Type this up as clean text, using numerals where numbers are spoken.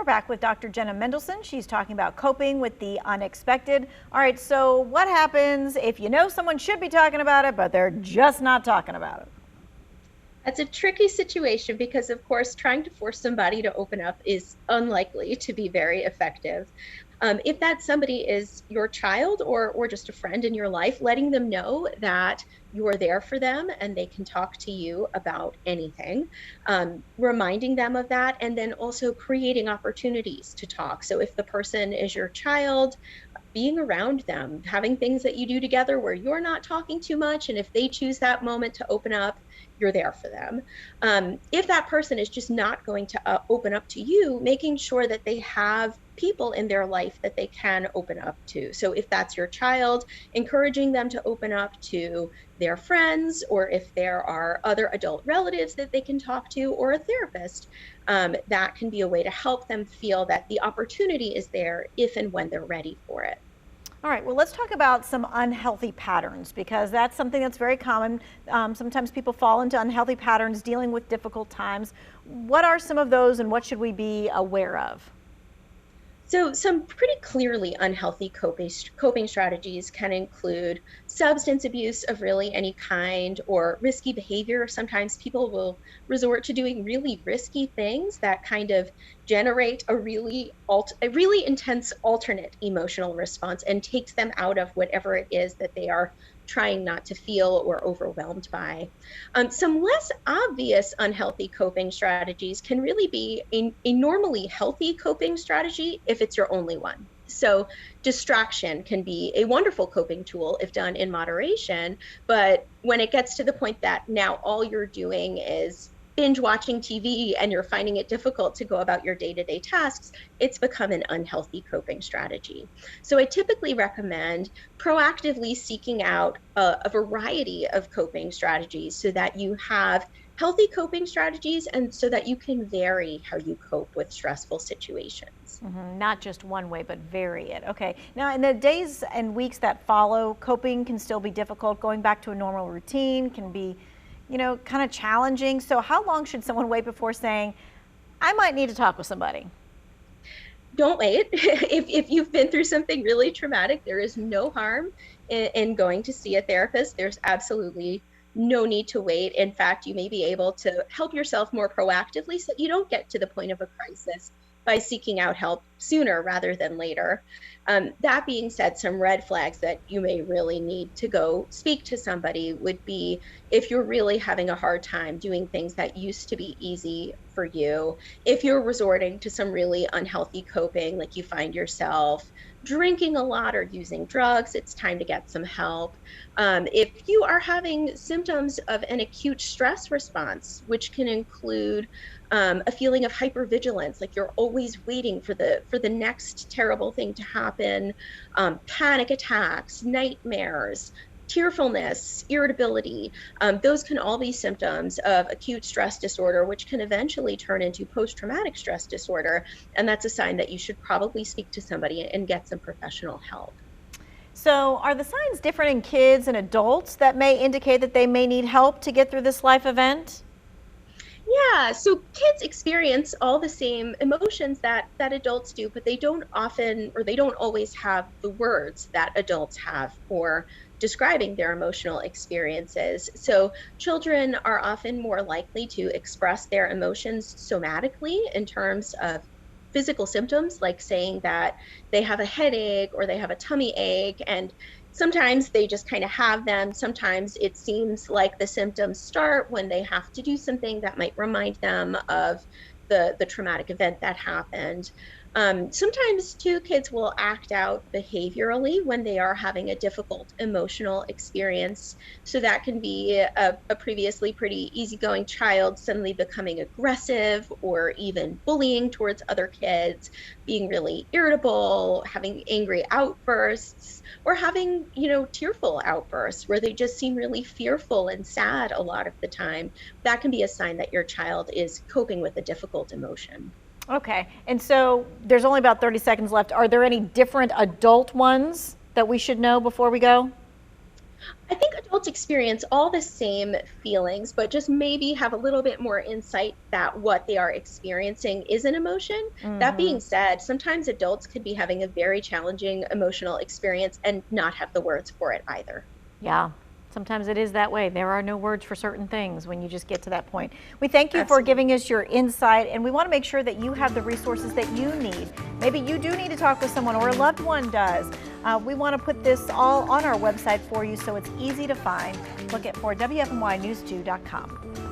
We're back with Dr. Jenna Mendelsohn. She's talking about coping with the unexpected. All right, so what happens if you know someone should be talking about it, but they're just not talking about it? That's a tricky situation because, of course, trying to force somebody to open up is unlikely to be very effective. If that somebody is your child or just a friend in your life, letting them know that you're there for them and they can talk to you about anything, reminding them of that, and then also creating opportunities to talk. So if the person is your child, being around them, having things that you do together where you're not talking too much. And if they choose that moment to open up, you're there for them. If that person is just not going to open up to you, making sure that they have people in their life that they can open up to. So if that's your child, encouraging them to open up to their friends, or if there are other adult relatives that they can talk to, or a therapist, that can be a way to help them feel that the opportunity is there if and when they're ready for it. All right, well, let's talk about some unhealthy patterns because that's something that's very common. Sometimes people fall into unhealthy patterns dealing with difficult times. What are some of those and what should we be aware of? So, some pretty clearly unhealthy coping strategies can include substance abuse of really any kind or risky behavior. Sometimes people will resort to doing really risky things that kind of generate a really intense alternate emotional response and takes them out of whatever it is that they are trying not to feel or overwhelmed by. Some less obvious unhealthy coping strategies can really be a normally healthy coping strategy if it's your only one. So, distraction can be a wonderful coping tool if done in moderation. But when it gets to the point that now all you're doing is binge watching TV and you're finding it difficult to go about your day to day tasks, it's become an unhealthy coping strategy. So I typically recommend proactively seeking out a variety of coping strategies so that you have healthy coping strategies and so that you can vary how you cope with stressful situations. Not just one way, but vary it. Okay. Now, in the days and weeks that follow, coping can still be difficult. Going back to a normal routine can be, kind of challenging. So how long should someone wait before saying, I might need to talk with somebody? Don't wait. If you've been through something really traumatic, there is no harm in going to see a therapist. There's absolutely no need to wait. In fact, you may be able to help yourself more proactively so that you don't get to the point of a crisis by seeking out help sooner rather than later. That being said, some red flags that you may really need to go speak to somebody would be if you're really having a hard time doing things that used to be easy for you, if you're resorting to some really unhealthy coping, like you find yourself drinking a lot or using drugs, it's time to get some help. If you are having symptoms of an acute stress response, which can include a feeling of hypervigilance, like you're always waiting for the next terrible thing to happen, panic attacks, nightmares, tearfulness, irritability, those can all be symptoms of acute stress disorder, which can eventually turn into post-traumatic stress disorder. And that's a sign that you should probably speak to somebody and get some professional help. So are the signs different in kids and adults that may indicate that they may need help to get through this life event? Yeah, so kids experience all the same emotions that adults do, but they don't often or they don't always have the words that adults have for describing their emotional experiences. So children are often more likely to express their emotions somatically in terms of physical symptoms, like saying that they have a headache or they have a tummy ache, and sometimes they just kind of have them. Sometimes it seems like the symptoms start when they have to do something that might remind them of the traumatic event that happened. Sometimes too, kids will act out behaviorally when they are having a difficult emotional experience. So that can be a previously pretty easygoing child suddenly becoming aggressive or even bullying towards other kids, being really irritable, having angry outbursts, or having, tearful outbursts where they just seem really fearful and sad a lot of the time. That can be a sign that your child is coping with a difficult emotion. Okay, and so there's only about 30 seconds left. Are there any different adult ones that we should know before we go? I think Adults experience all the same feelings, but just maybe have a little bit more insight that what they are experiencing is an emotion. That Hmm. being said, sometimes adults could be having a very challenging emotional experience and not have the words for it either. Yeah, sometimes it is that way. There are no words for certain things when you just get to that point. We thank you for Absolutely. giving us your insight, and we want to make sure that you have the resources that you need. Maybe you do need to talk with someone, or a loved one does. We want to put this all on our website for you so it's easy to find. Look at for WFNYnews2.com.